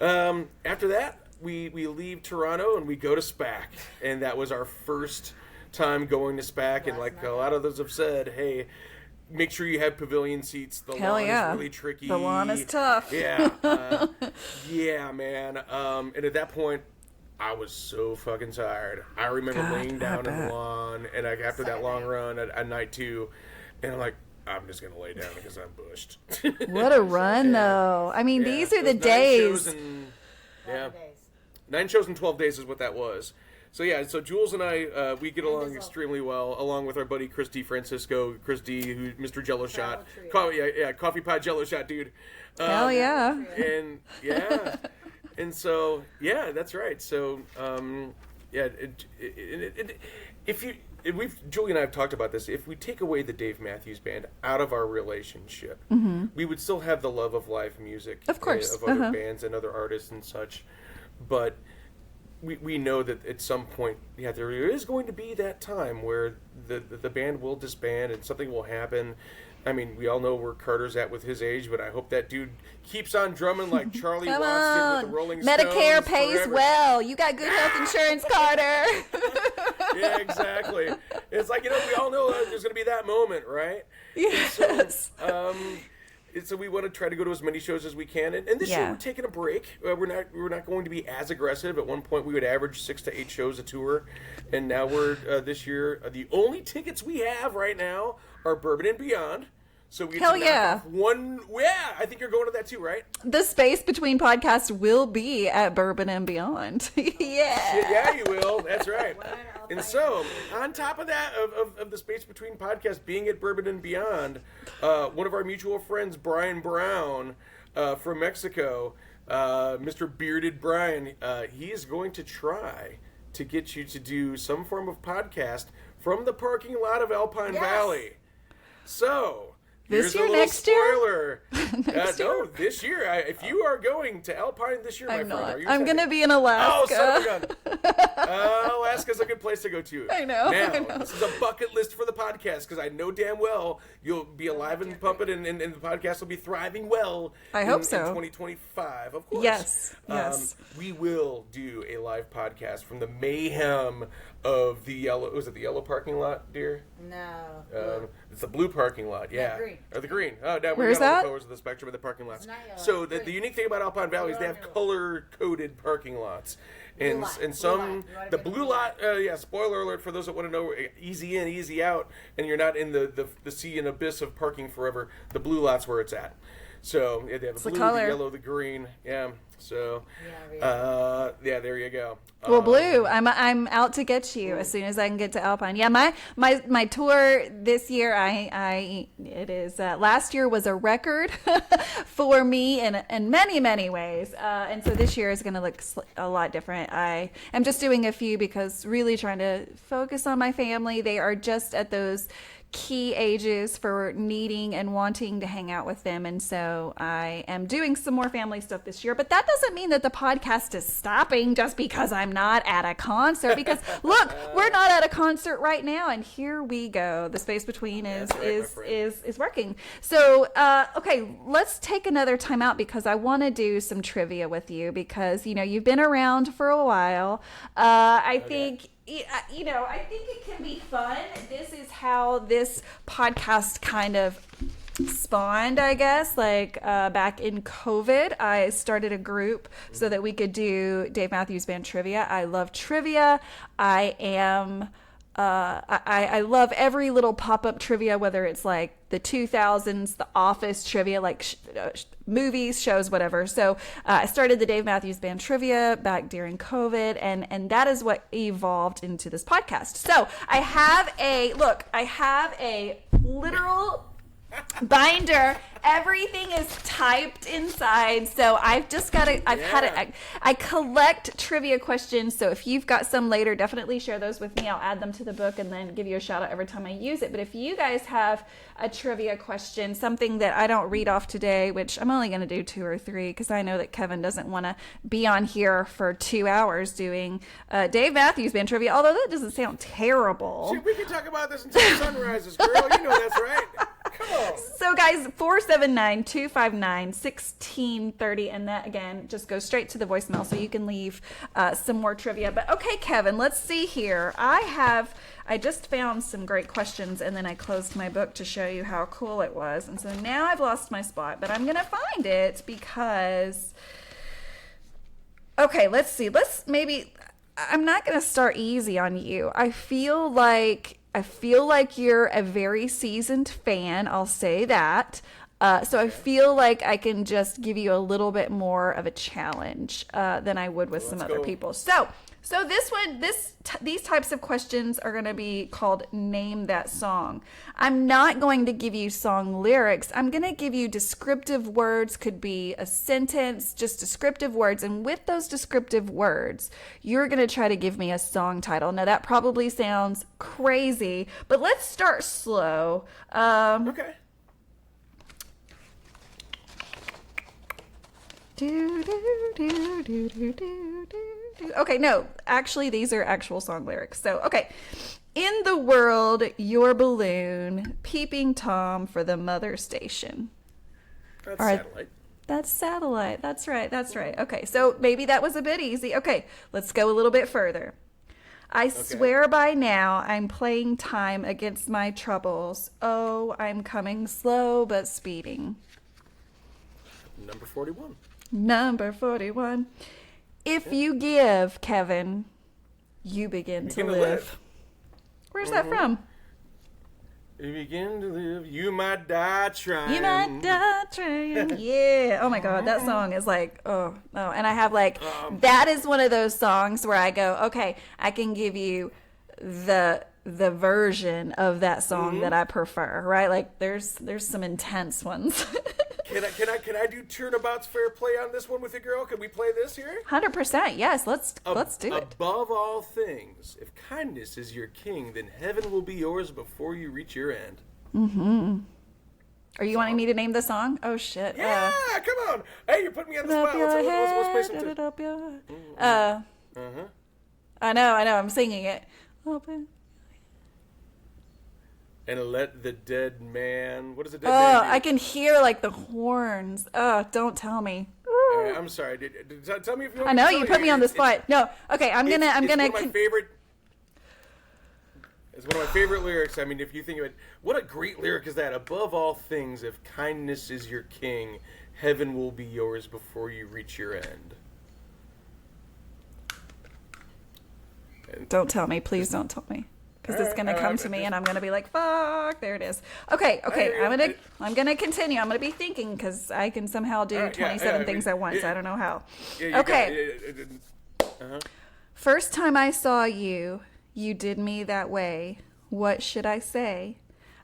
after that, we leave Toronto and we go to SPAC. And that was our first time going to SPAC. And like a lot of those have said, hey, make sure you have pavilion seats. The lawn is really tricky. The lawn is tough. Yeah. Yeah, man. And at that point, I was so fucking tired. I remember laying down in the lawn, and after that long run at night 2, and I'm like, I'm just going to lay down because I'm bushed. What a run, though. I mean, these are the days. 9 shows in 12 days is what that was. So, yeah, so Jules and I, we get along extremely well, along with our buddy Chris D. Francisco. Chris D., who Mr. Jello Shot. Coffee pot Jello Shot, dude. Hell yeah. And, yeah. And so, yeah, that's right. So, Julie and I have talked about this. If we take away the Dave Matthews Band out of our relationship, we would still have the love of live music, of course, of other bands and other artists and such. But we know that at some point, there is going to be that time where the band will disband and something will happen. I mean, we all know where Carter's at with his age, but I hope that dude keeps on drumming like Charlie Watts did with the Rolling Stones. Medicare pays forever. well. You got good health insurance, Carter. Yeah, exactly. It's like, we all know that there's going to be that moment, right? Yes. So we want to try to go to as many shows as we can. And this year we're taking a break. We're not going to be as aggressive. At one point we would average 6 to 8 shows a tour, and now we're this year the only tickets we have right now are Bourbon and Beyond. So we Hell yeah. One. Yeah, I think you're going to that too, right? The Space Between podcast will be at Bourbon and Beyond. Yeah, you will. That's right. And so, on top of that, of the Space Between podcast being at Bourbon and Beyond, one of our mutual friends, Brian Brown, from Mexico, Mr. Bearded Brian, he is going to try to get you to do some form of podcast from the parking lot of Alpine Valley. So, this here's year, a little next year? spoiler. Next year? No, this year. If you are going to Alpine this year, I'm my friend, not. are you I'm going to attending? be in Alaska. Oh, son of a gun. Alaska's a good place to go to. I know. Now, this is a bucket list for the podcast because I know damn well you'll be alive and pumping, and the podcast will be thriving well. I hope in so. 2025, of course. Yes. We will do a live podcast from the mayhem of the yellow. Was it the yellow parking lot, dear? No. It's the blue parking lot. Yeah. Green. Or the green. Oh, now Where's we got all that? the colors of the spectrum of the parking lots. not yellow, So it's the unique thing about Alpine Valley is they have color-coded parking lots. And lot. and Blue some lot. You wanna the get the blue blue lot, spoiler alert for those that want to know, easy in, easy out, and you're not in the sea and abyss of parking forever. The blue lot's where it's at. So they have the blue, color. the yellow, the green. Yeah. So there you go. Well, Blue, I'm out to get you as soon as I can get to Alpine. Yeah, my tour this year, last year was a record for me in many ways, and so this year is going to look a lot different. I am just doing a few because really trying to focus on my family. They are just at those key ages for needing and wanting to hang out with them, and so I am doing some more family stuff this year, but that doesn't mean that the podcast is stopping just because I'm not at a concert, because look, we're not at a concert right now, and here we go. The Space Between is working. So okay, let's take another time out because I want to do some trivia with you, because you've been around for a while. I think it can be fun. This is how this podcast kind of spawned, I guess. Back in COVID, I started a group so that we could do Dave Matthews Band trivia. I love trivia. I love every little pop-up trivia, whether it's like the 2000s, the Office trivia, movies, shows, whatever. So I started the Dave Matthews Band trivia back during COVID, and that is what evolved into this podcast. So I have a literal binder. Everything is typed inside, so I've just got to, I collect trivia questions, so if you've got some later, definitely share those with me. I'll add them to the book and then give you a shout out every time I use it. But if you guys have a trivia question, something that I don't read off today, which I'm only going to do 2 or 3 because I know that Kevin doesn't want to be on here for 2 hours doing Dave Matthews Band trivia, although that doesn't sound terrible. See, we can talk about this until the sun rises, girl. You know that's right. Come on. So guys, 479-259-1630, and that again just goes straight to the voicemail, so you can leave some more trivia. But okay, Kevin, let's see here. I just found some great questions, and then I closed my book to show you how cool it was, and so now I've lost my spot, but I'm gonna find it because okay, let's see. I'm not going to start easy on you. I feel like you're a very seasoned fan. I'll say that. So I feel like I can just give you a little bit more of a challenge than I would with some other people. So these types of questions are going to be called Name That Song. I'm not going to give you song lyrics. I'm going to give you descriptive words, could be a sentence, just descriptive words. And with those descriptive words, you're going to try to give me a song title. Now, that probably sounds crazy, but let's start slow. Okay. Okay, no, actually, these are actual song lyrics. So, okay. In the world, your balloon, peeping Tom for the mother station. That's satellite. That's satellite. That's right. Okay, so maybe that was a bit easy. Okay, let's go a little bit further. I swear by now I'm playing time against my troubles. Oh, I'm coming slow but speeding. Number 41. Number 41. If you give, Kevin, you begin to live. Where's that from? You begin to live, you might die trying. You might die trying. Yeah. Oh my God, that song is like, oh. And I have like, that is one of those songs where I go, okay, I can give you the version of that song that I prefer, right? Like there's some intense ones. Can I do turnabout's fair play on this one with you, girl? Can we play this here? 100%. Yes, let's do it. Above all things, if kindness is your king, then heaven will be yours before you reach your end. Mm-hmm. Are you wanting me to name the song? Oh shit. Yeah, come on. Hey, you're putting me on the spot. Let's play some I know. I'm singing it. Open. And let the dead man. What is a dead man do? I can hear like the horns. Don't tell me. I'm sorry. Tell me if you want. I know you put me on the spot. No, okay. I'm gonna. It's one of my favorite. It's one of my favorite lyrics. I mean, if you think of it, what a great lyric is that? Above all things, if kindness is your king, heaven will be yours before you reach your end. Don't tell me, please. Don't tell me. Because it's gonna come to me, and I'm gonna be like, "Fuck!" There it is. Okay. I'm gonna continue. I'm gonna be thinking because I can somehow do 27 things at once. I don't know how. Okay. First time I saw you, you did me that way. What should I say?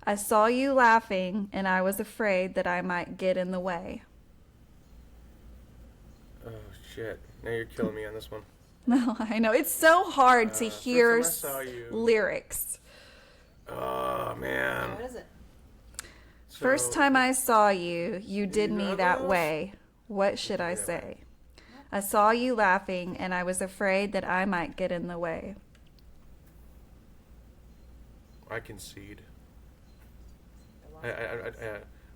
I saw you laughing, and I was afraid that I might get in the way. Oh shit! Now you're killing me on this one. No, I know. It's so hard to hear lyrics. Oh, man. What is it? First time I saw you, you did me that way. What should I say? I saw you laughing, and I was afraid that I might get in the way. I concede.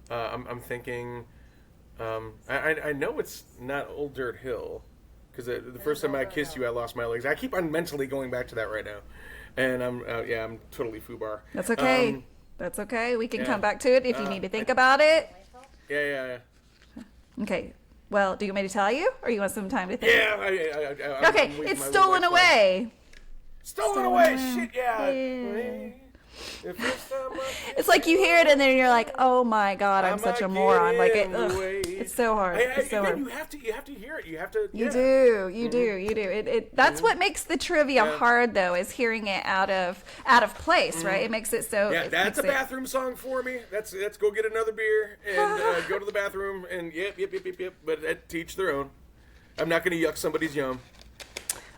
I'm thinking... I know it's not Old Dirt Hill. Because the first time I kissed you, I lost my legs. I keep on mentally going back to that right now, and I'm totally foobar. That's okay. That's okay. We can come back to it if you need to think about it. Yeah. Okay. Well, do you want me to tell you, or you want some time to think? Yeah. Okay. It's Stolen Away. Stolen Away. Shit. Yeah. It's like you hear it and then you're like, oh my God, I'm such a moron. Like it's so hard. It's so hard. You have to hear it. You have to. You do. That's what makes the trivia hard, though, is hearing it out of place, right? It makes it so. Yeah, that's a bathroom song for me. Let's go get another beer and go to the bathroom and yep. But to each their own. I'm not going to yuck somebody's yum.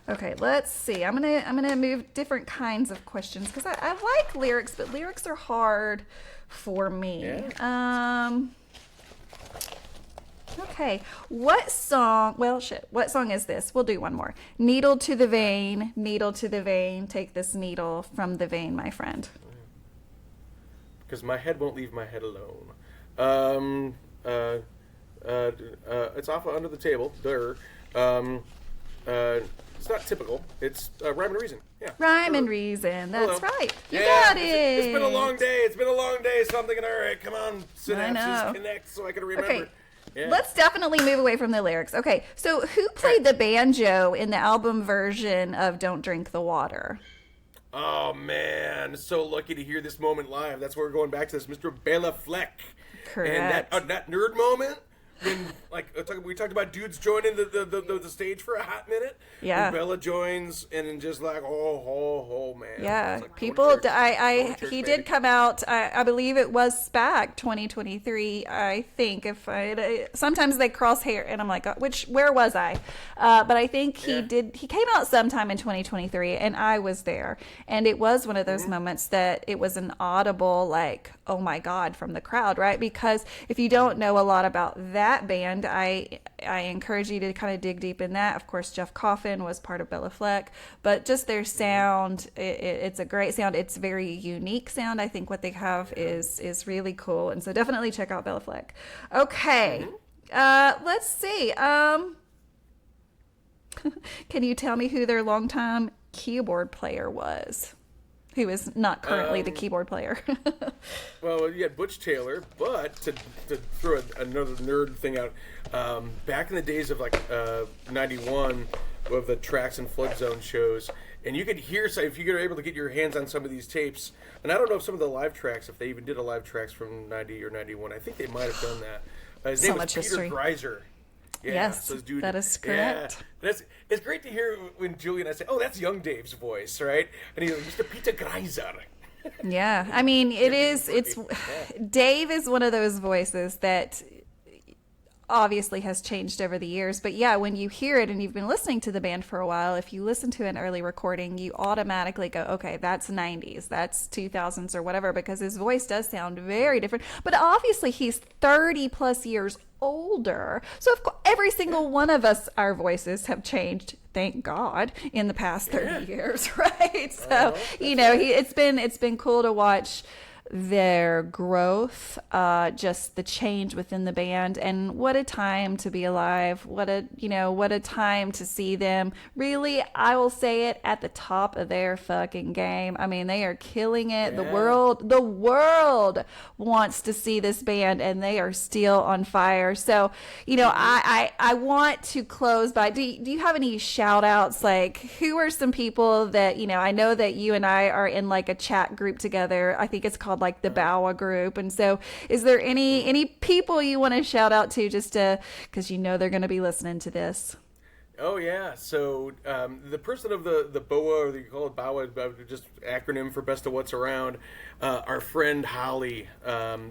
Okay, let's see. I'm gonna move different kinds of questions because I like lyrics, but lyrics are hard for me. Yeah. Okay, what song? Well, shit. What song is this? We'll do one more. Needle to the vein, take this needle from the vein, my friend. Because my head won't leave my head alone. It's off of Under the Table. It's not typical. It's Rhyme and Reason. Yeah. Rhyme and Reason. That's right. You got it. It's been a long day. So I'm thinking, all right, come on, synapses connect so I can remember. Okay. Yeah. Let's definitely move away from the lyrics. Okay, so who played the banjo in the album version of Don't Drink the Water? Oh man, so lucky to hear this moment live. That's where we're going back to this, Mr. Bela Fleck. Correct. And that nerd moment when we talked about dudes joining the stage for a hot minute. Yeah. When Bella joins and then just like oh man. Yeah, It's like, people. going to church, He baby. did come out. I believe it was SPAC 2023. I think sometimes they cross hair, and I'm like, where was I? But I think he did. He came out sometime in 2023, and I was there, and it was one of those moments that it was an audible like, oh my God, from the crowd, right? Because if you don't know a lot about that band, I encourage you to kind of dig deep in that. Of course, Jeff Coffin was part of Bela Fleck, but just their sound, it's a great sound. It's very unique sound. I think what they have is really cool, and so definitely check out Bela Fleck. Okay, let's see. Can you tell me who their longtime keyboard player was? Who is not currently the keyboard player? Well, you had Butch Taylor, but to throw another nerd thing out, back in the days of like 91 of the Tracks and Flood Zone shows, and you could hear, if you were able to get your hands on some of these tapes, and I don't know if some of the live tracks, if they even did a live tracks from 90 or 91, I think they might have done that. His name was Peter history. Greiser. Yeah, Yes, so this dude, that is correct. Yeah, it's great to hear when Julie and I say, "Oh, that's Young Dave's voice, right?" And he's like, "Mr. Peter Greiser." Yeah, I mean, it's Dave is one of those voices that obviously has changed over the years, but yeah, when you hear it and you've been listening to the band for a while, if you listen to an early recording, you automatically go, okay, that's 90s, that's 2000s or whatever, because his voice does sound very different. But obviously he's 30 plus years older, so of course, every single one of us, our voices have changed, thank God, in the past 30 years, right? So it's been cool to watch their growth, just the change within the band, and what a time to be alive. What a time to see them really, I will say it, at the top of their fucking game. I mean, they are killing it. Yeah. The world wants to see this band, and they are still on fire. So, I want to close by, do you have any shout outs? Like, who are some people that, I know that you and I are in like a chat group together. I think it's called like the Bawa group. And so is there any people you want to shout out to, just to, because they're going to be listening to this? Oh yeah, so the person of the BOA, or they call it BAWA, just acronym for Best of What's Around, our friend Holly.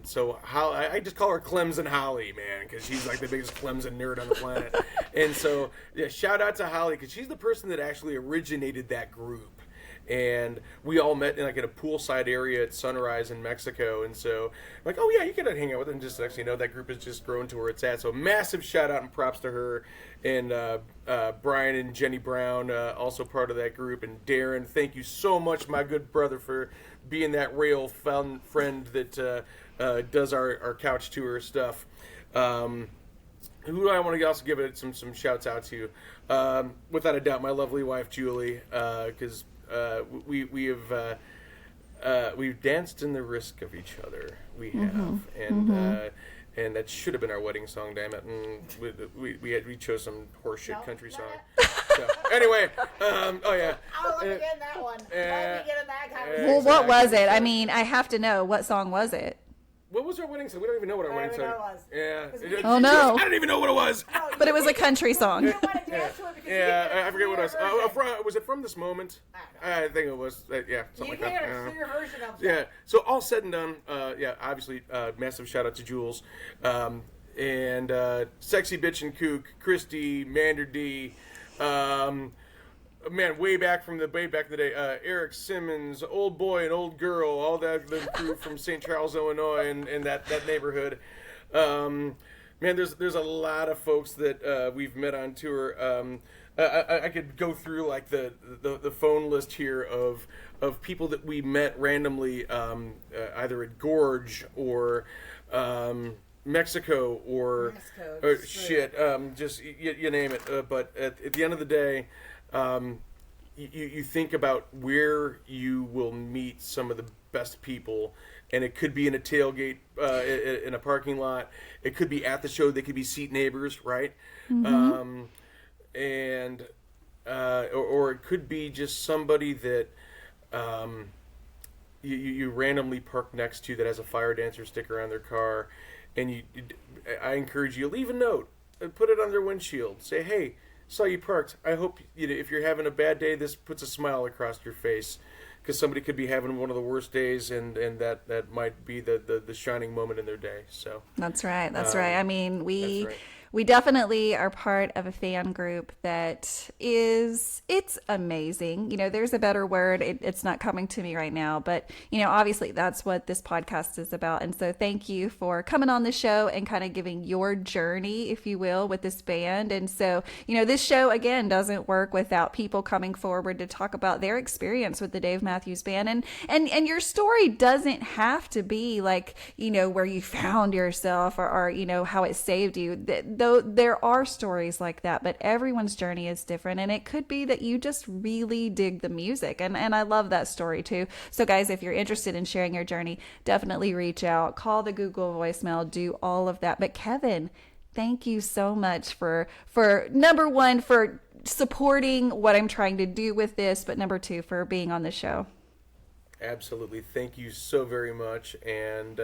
So I just call her Clemson Holly, man, because she's like the biggest Clemson nerd on the planet. And so yeah, shout out to Holly, because she's the person that actually originated that group. And we all met in like in a poolside area at Sunrise in Mexico, and so I'm like, oh yeah, you can hang out with them. Just actually that group has just grown to where it's at. So massive shout out and props to her, and Brian and Jenny Brown, also part of that group, and Darren. Thank you so much, my good brother, for being that real fun friend that does our couch tour stuff. Who do I want to also give it some shouts out to? Without a doubt, my lovely wife Julie, because. We've danced in the risk of each other. We have, and that should have been our wedding song. Damn it! And we chose some horseshit country song. So, anyway, oh yeah. I'll let me get in that one. Let me get in that conversation. Well, what was it? I mean, I have to know, what song was it? What was our wedding song? We don't even know what our wedding song was. Yeah. Oh, no. I don't even know what it was. But it was a country song. You want to dance to it because Yeah, I forget what it was. Was it From This Moment? I think it was. Yeah, something like that. It's your version of Yeah. So all said and done, obviously, massive shout out to Jules, and Sexy Bitch and Kook, Christy, Mander D, man, way back in the day, Eric Simmons, Old Boy and Old Girl, all that little crew from St. Charles, Illinois, and that neighborhood. Man, there's a lot of folks that we've met on tour. I could go through like the phone list here of people that we met randomly, either at Gorge or Mexico or shit, just you name it. But at the end of the day, you think about where you will meet some of the best people, and it could be in a tailgate in a parking lot. It could be at the show. They could be seat neighbors, right? Mm-hmm. Or it could be just somebody that you randomly park next to that has a fire dancer sticker on their car, and I encourage you, leave a note and put it on their windshield. Say, hey, saw you parked. I hope if you're having a bad day, this puts a smile across your face, because somebody could be having one of the worst days, and that might be the shining moment in their day. So that's right. That's right. I mean, that's right. We definitely are part of a fan group that it's amazing. There's a better word. It's not coming to me right now, but obviously that's what this podcast is about. And so thank you for coming on the show and kind of giving your journey, if you will, with this band. And so, this show again doesn't work without people coming forward to talk about their experience with the Dave Matthews Band. And your story doesn't have to be like, where you found yourself or how it saved you. Though there are stories like that, but everyone's journey is different, and it could be that you just really dig the music, and I love that story too. So guys, if you're interested in sharing your journey, definitely reach out, call the Google voicemail, do all of that. But Kevin, thank you so much for number one, for supporting what I'm trying to do with this, but number two, for being on the show. Absolutely. Thank you so very much, and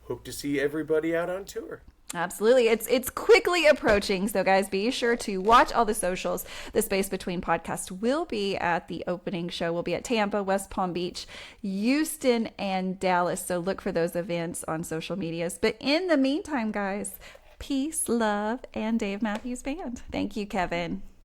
hope to see everybody out on tour. Absolutely. It's quickly approaching. So guys, be sure to watch all the socials. The Space Between podcast will be at the opening show. We'll be at Tampa, West Palm Beach, Houston, and Dallas. So look for those events on social medias. But in the meantime, guys, peace, love, and Dave Matthews Band. Thank you, Kevin.